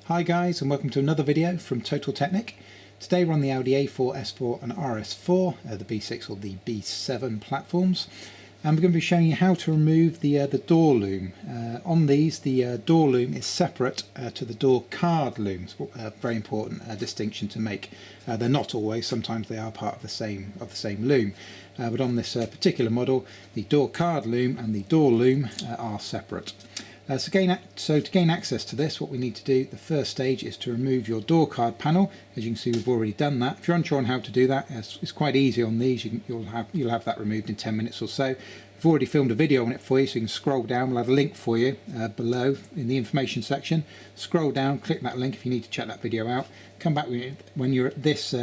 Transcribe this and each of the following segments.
Hi guys, and welcome to another video from Total Technik. Today we're on the Audi A4, S4 and RS4, the B6 or the B7 platforms, and we're going to be showing you how to remove the door loom. On these, the door loom is separate to the door card looms. Very important distinction to make. They're not always; sometimes they are part of the same loom. But on this particular model, the door card loom and the door loom are separate. So to gain access to this, what we need to do, the first stage is to remove your door card panel. As you can see, we've already done that. If you're unsure on how to do that, it's quite easy on these. You'll have that removed in 10 minutes or so. I've already filmed a video on it for you, so you can scroll down. We'll have a link for you below in the information section. Scroll down, click that link if you need to check that video out. Come back when you're at this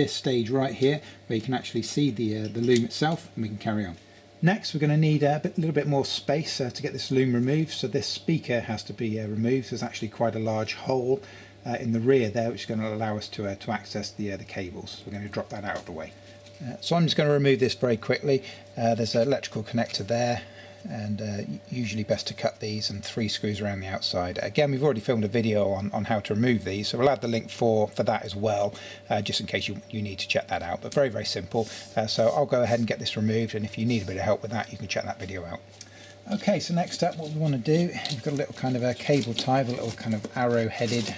stage right here, where you can actually see the loom itself, and we can carry on. Next, we're going to need a little bit more space to get this loom removed. So this speaker has to be removed. There's actually quite a large hole in the rear there, which is going to allow us to access the cables. So we're going to drop that out of the way. So I'm just going to remove this very quickly. There's an electrical connector there, and usually best to cut these, and 3 screws around the outside. Again, we've already filmed a video on how to remove these, so we'll add the link for that as well, just in case you need to check that out. But very, very simple. So I'll go ahead and get this removed, and if you need a bit of help with that, you can check that video out. Okay, so next up, what we want to do, we've got a little kind of a cable tie, a little kind of arrow-headed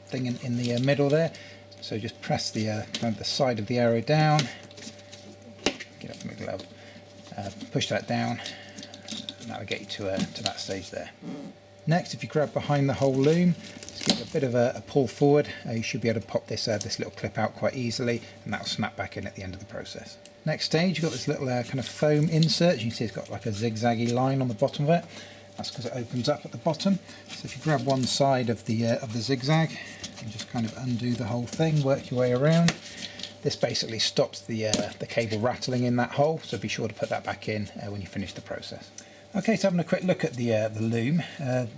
thing in the middle there. So just press the kind of the side of the arrow down, get up from the glove, push that down, and that will get you to that stage there. Next, if you grab behind the whole loom, just give it a bit of a pull forward, you should be able to pop this little clip out quite easily, and that will snap back in at the end of the process. Next stage, you've got this little kind of foam insert. You can see it's got like a zigzaggy line on the bottom of it. That's because it opens up at the bottom. So if you grab one side of the zigzag and just kind of undo the whole thing, work your way around. This basically stops the cable rattling in that hole, so be sure to put that back in when you finish the process. Okay, so having a quick look at the loom,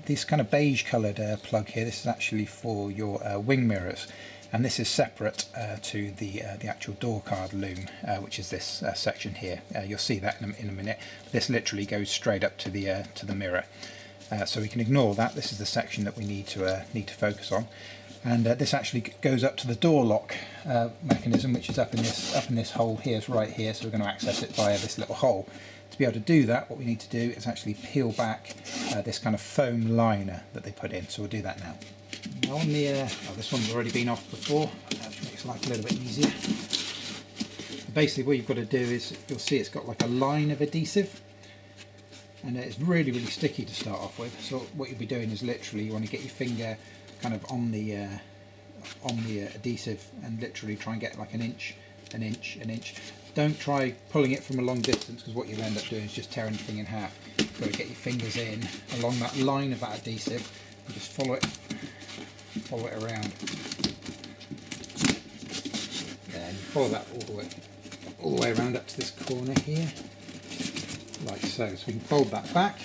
this kind of beige coloured plug here, this is actually for your wing mirrors, and this is separate to the actual door card loom, which is this section here. You'll see that in a minute. This literally goes straight up to the mirror, so we can ignore that. This is the section that we need to focus on. And this actually goes up to the door lock mechanism, which is up in this hole here. It's right here, so we're going to access it via this little hole. To be able to do that, what we need to do is actually peel back this kind of foam liner that they put in. So we'll do that now. Now on the this one's already been off before, which makes life a little bit easier. Basically, what you've got to do is, you'll see it's got like a line of adhesive, and it's really, really sticky to start off with. So what you'll be doing is literally you want to get your finger kind of on the adhesive and literally try and get like an inch. Don't try pulling it from a long distance, because what you'll end up doing is just tearing the thing in half. You've got to get your fingers in along that line of that adhesive and just follow it around. Then follow that all the way around up to this corner here, like so. So we can fold that back,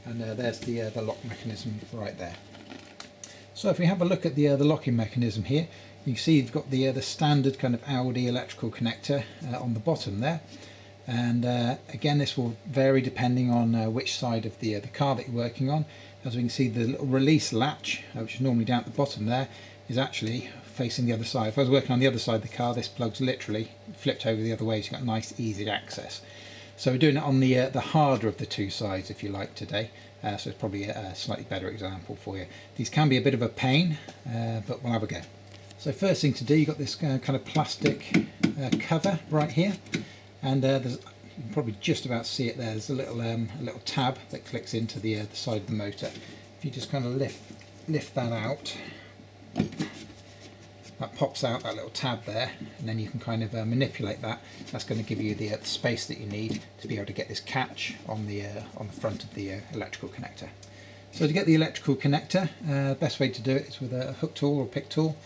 and there's the lock mechanism right there. So if we have a look at the locking mechanism here, you can see you've got the standard kind of Audi electrical connector on the bottom there, and again, this will vary depending on which side of the car that you're working on. As we can see, the little release latch, which is normally down at the bottom there, is actually facing the other side. If I was working on the other side of the car, this plug's literally flipped over the other way, so you've got nice easy access. So we're doing it on the harder of the two sides, if you like, today. So it's probably a slightly better example for you. These can be a bit of a pain, but we'll have a go. So first thing to do, you've got this kind of plastic cover right here, and there's, you can probably just about see it there. There's a little tab that clicks into the side of the motor. If you just kind of lift that out, that pops out, that little tab there, and then you can kind of manipulate that. That's going to give you the space that you need to be able to get this catch on the front of the electrical connector. So to get the electrical connector, best way to do it is with a hook tool or pick tool,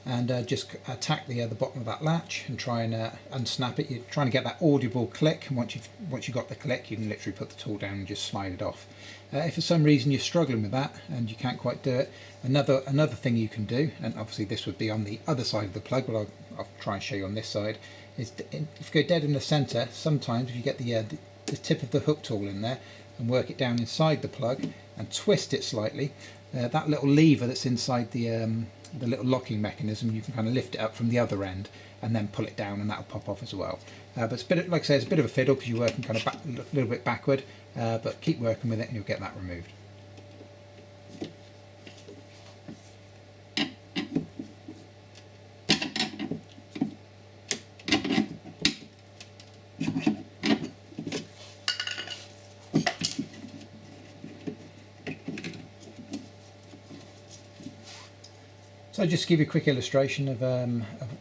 and just attack the bottom of that latch and try and unsnap it. You're trying to get that audible click, and once you've got the click, you can literally put the tool down and just slide it off. If for some reason you're struggling with that and you can't quite do it, another thing you can do, and obviously this would be on the other side of the plug, but I'll try and show you on this side, is if you go dead in the centre, sometimes if you get the tip of the hook tool in there and work it down inside the plug and twist it slightly, that little lever that's inside the little locking mechanism, you can kind of lift it up from the other end and then pull it down, and that'll pop off as well. But it's a bit, like I say, it's a bit of a fiddle because you're working kind of back, a little bit backward, but keep working with it and you'll get that removed. So just to give you a quick illustration of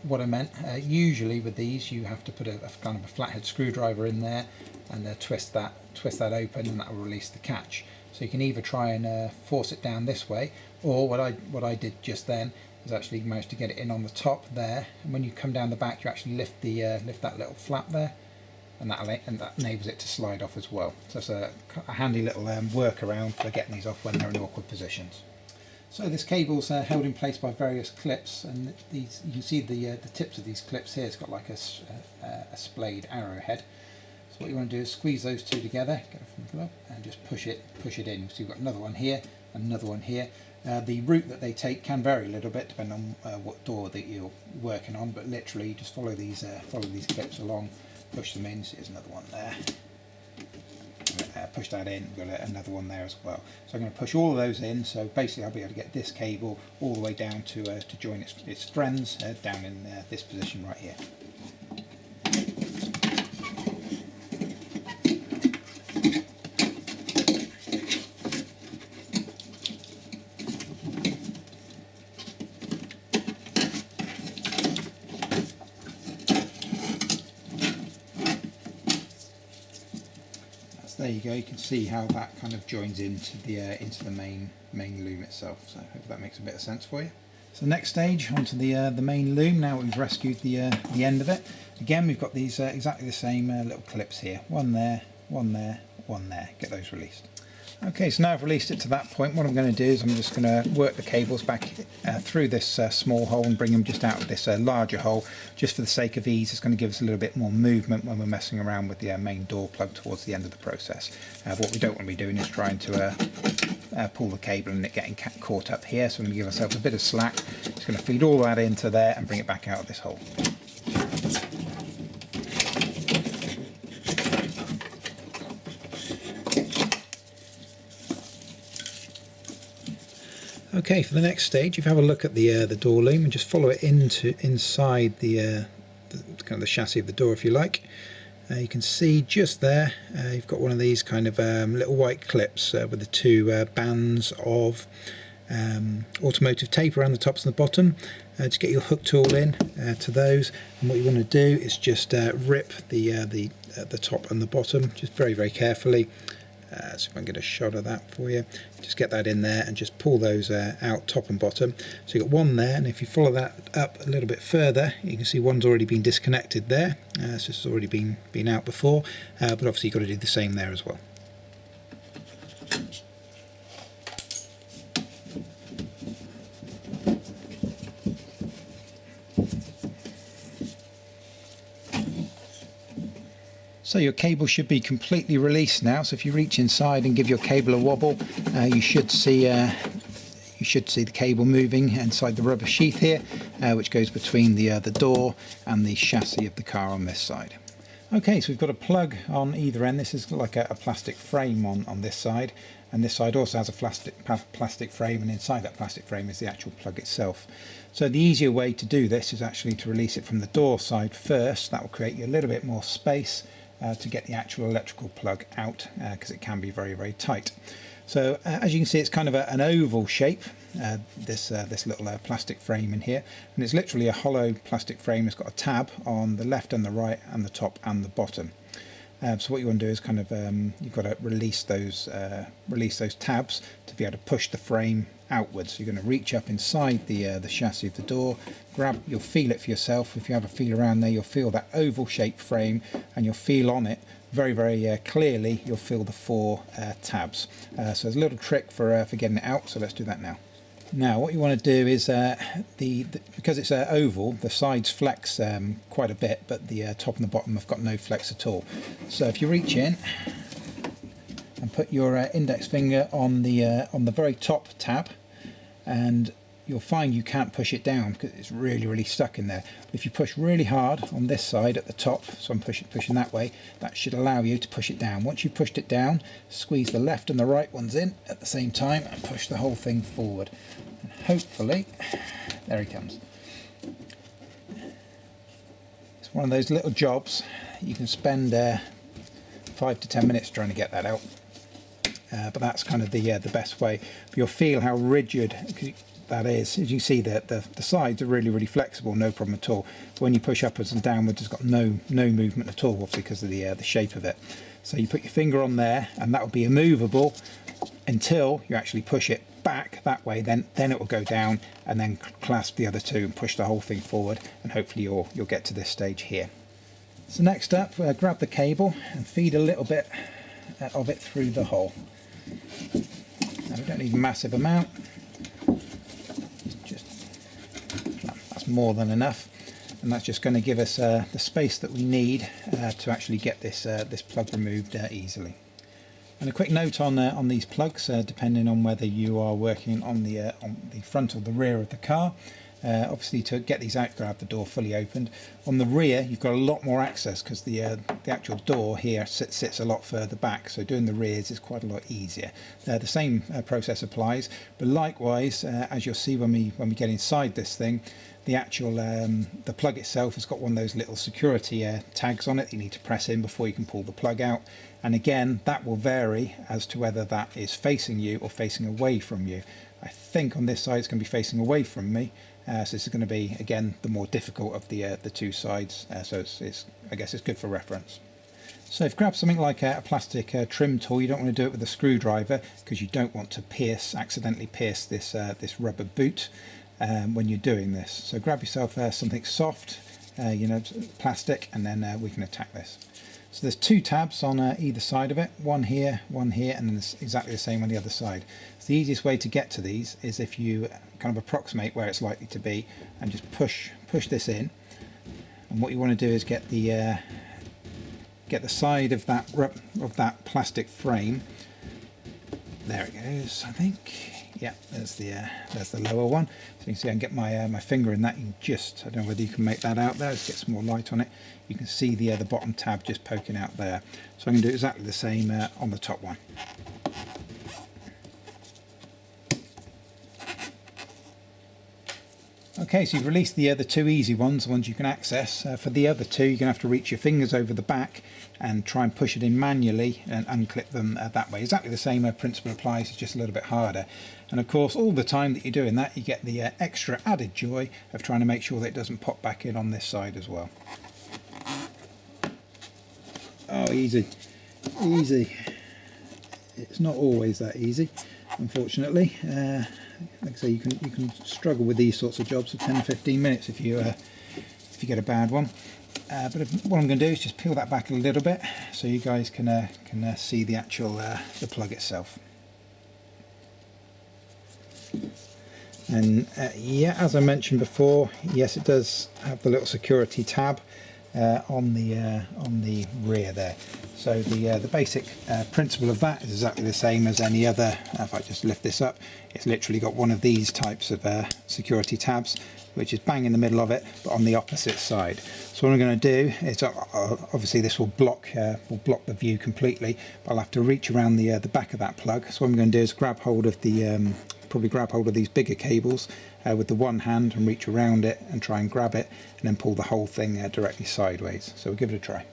what I meant, usually with these you have to put a kind of a flathead screwdriver in there and twist that open, and that will release the catch. So you can either try and force it down this way, or what I did just then is actually managed to get it in on the top there, and when you come down the back you actually lift that little flap there, and that enables it to slide off as well. So it's a handy little workaround for getting these off when they're in awkward positions. So this cable's held in place by various clips, and these, you can see the tips of these clips here. It's got like a splayed arrowhead. So what you want to do is squeeze those two together, get it from the glove, and just push it in. So you've got another one here and another one here. The route that they take can vary a little bit depending on what door that you're working on, but literally you just follow these clips along, push them in. So there's another one there. Push that in, we've got another one there as well. So I'm going to push all of those in, so basically I'll be able to get this cable all the way down to join its friends down in this position right here. There you go. You can see how that kind of joins into the main loom itself. So I hope that makes a bit of sense for you. So next stage, onto the main loom. Now we've rescued the end of it. Again, we've got these exactly the same little clips here. One there, one there, one there. Get those released. Okay, so now I've released it to that point. What I'm going to do is I'm just going to work the cables back through this small hole and bring them just out of this larger hole, just for the sake of ease. It's going to give us a little bit more movement when we're messing around with the main door plug towards the end of the process. What we don't want to be doing is trying to pull the cable and it getting caught up here, so we're going to give ourselves a bit of slack. Just going to feed all that into there and bring it back out of this hole. Okay, for the next stage, if you have a look at the door loom and just follow it inside the kind of the chassis of the door, if you like, you can see just there you've got one of these kind of little white clips with the two bands of automotive tape around the tops and the bottom. Just get your hook tool in to those, and what you want to do is just rip the top and the bottom just very, very carefully. So if I can get a shot of that for you, just get that in there and just pull those out top and bottom. So you've got one there, and if you follow that up a little bit further, you can see one's already been disconnected there. So this has already been out before, but obviously you've got to do the same there as well. So your cable should be completely released now. So if you reach inside and give your cable a wobble, you should see the cable moving inside the rubber sheath here, which goes between the door and the chassis of the car on this side. Okay, so we've got a plug on either end. This is like a plastic frame on this side, and this side also has a plastic frame, and inside that plastic frame is the actual plug itself. So the easier way to do this is actually to release it from the door side first. That will create you a little bit more space to get the actual electrical plug out, because it can be very, very tight. So as you can see, it's kind of an oval shape, this little plastic frame in here, and it's literally a hollow plastic frame. It's got a tab on the left and the right and the top and the bottom. So what you want to do is kind of you've got to release those tabs to be able to push the frame outwards. So you're going to reach up inside the chassis of the door, grab, you'll feel it for yourself. If you have a feel around there, you'll feel that oval shaped frame, and you'll feel on it very, very clearly. You'll feel the four tabs. So there's a little trick for getting it out. So let's do that now. Now what you want to do is because it's oval, the sides flex quite a bit, but the top and the bottom have got no flex at all. So if you reach in and put your index finger on the very top tab, and you'll find you can't push it down because it's really stuck in there. But if you push really hard on this side at the top, so I'm pushing that way, that should allow you to push it down. Once you've pushed it down, squeeze the left and the right ones in at the same time and push the whole thing forward. And hopefully, there he comes. It's one of those little jobs you can spend 5 to 10 minutes trying to get that out. But that's kind of the best way. You'll feel how rigid that is. As you see, the sides are really flexible, no problem at all. But when you push upwards and downwards, it's got no movement at all, obviously because of the shape of it. So you put your finger on there, and that will be immovable until you actually push it back that way. Then it will go down, and then clasp the other two and push the whole thing forward. And hopefully you'll get to this stage here. So next up, grab the cable and feed a little bit of it through the hole. Now we don't need a massive amount. That's more than enough, and that's just going to give us the space that we need to actually get this plug removed easily. And a quick note on these plugs, depending on whether you are working on the front or the rear of the car. Obviously, to get these out, you've got to have the door fully opened. On the rear, you've got a lot more access because the actual door here sits a lot further back, so doing the rears is quite a lot easier. The same process applies, but likewise, as you'll see when we get inside this thing, the actual the plug itself has got one of those little security tags on it that you need to press in before you can pull the plug out. And again, that will vary as to whether that is facing you or facing away from you. I think on this side it's going to be facing away from me, so this is going to be, again, the more difficult of the two sides, so I guess it's good for reference. So if you grab something like a plastic trim tool, you don't want to do it with a screwdriver because you don't want to accidentally pierce this rubber boot when you're doing this. So grab yourself something soft, plastic, and then we can attack this. So there's two tabs on either side of it, one here, and then it's exactly the same on the other side. So the easiest way to get to these is if you kind of approximate where it's likely to be and just push this in. And what you want to do is get the side of that plastic frame. There it goes, I think. Yeah, there's the lower one. So you can see I can get my finger in that. I don't know whether you can make that out there. Let's get some more light on it. You can see the bottom tab just poking out there. So I'm going to do exactly the same on the top one. Okay, so you've released the two easy ones, the ones you can access. For the other two, you're going to have to reach your fingers over the back and try and push it in manually and unclip them that way. Exactly the same principle applies, it's just a little bit harder. And of course, all the time that you're doing that, you get the extra added joy of trying to make sure that it doesn't pop back in on this side as well. Oh, easy. It's not always that easy, unfortunately. Like I say, you can struggle with these sorts of jobs for 10-15 minutes if you get a bad one. But what I'm going to do is just peel that back a little bit so you guys can see the actual the plug itself. And yeah, as I mentioned before, yes, it does have the little security tab on the rear there. So the basic principle of that is exactly the same as any other. If I just lift this up, it's literally got one of these types of security tabs, which is bang in the middle of it, but on the opposite side. So what I'm going to do is, obviously this will block the view completely, but I'll have to reach around the back of that plug. So what I'm going to do is grab hold of probably grab hold of these bigger cables with the one hand and reach around it and try and grab it, and then pull the whole thing directly sideways. So we'll give it a try.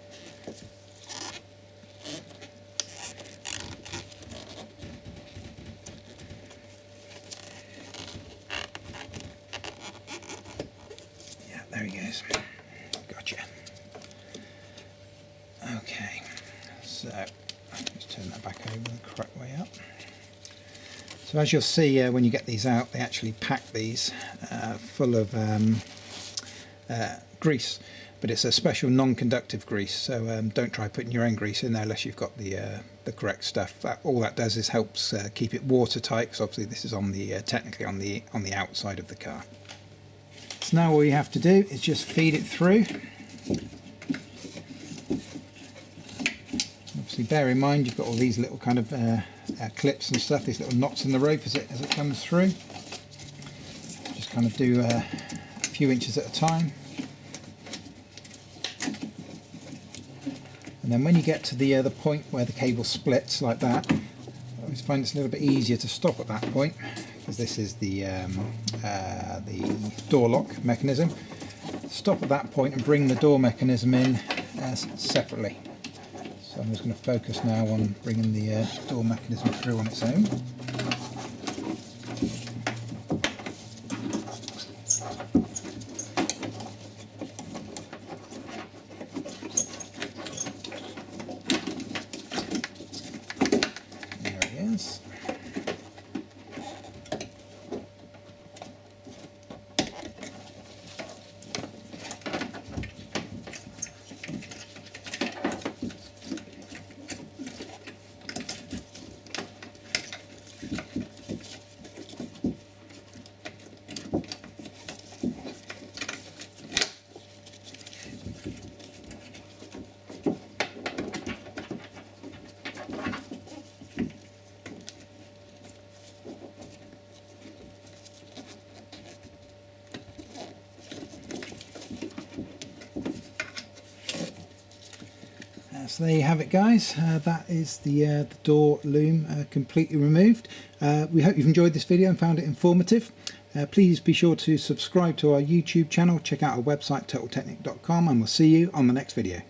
There he goes. Gotcha. Okay, so let's turn that back over the correct way up. So as you'll see, when you get these out, they actually pack these full of grease, but it's a special non-conductive grease. So don't try putting your own grease in there unless you've got the correct stuff. All that does is helps keep it watertight, because obviously this is on the technically on the outside of the car. So now all you have to do is just feed it through. Obviously bear in mind you've got all these little kind of clips and stuff, these little knots in the rope as it comes through. Just kind of do a few inches at a time. And then when you get to the point where the cable splits like that, I always find it's a little bit easier to stop at that point, because this is the door lock mechanism. Stop at that point and bring the door mechanism in separately. So I'm just going to focus now on bringing the door mechanism through on its own. There it is. So there you have it, guys. That is the door loom completely removed. We hope you've enjoyed this video and found it informative. Please be sure to subscribe to our YouTube channel, check out our website totaltechnik.com, and we'll see you on the next video.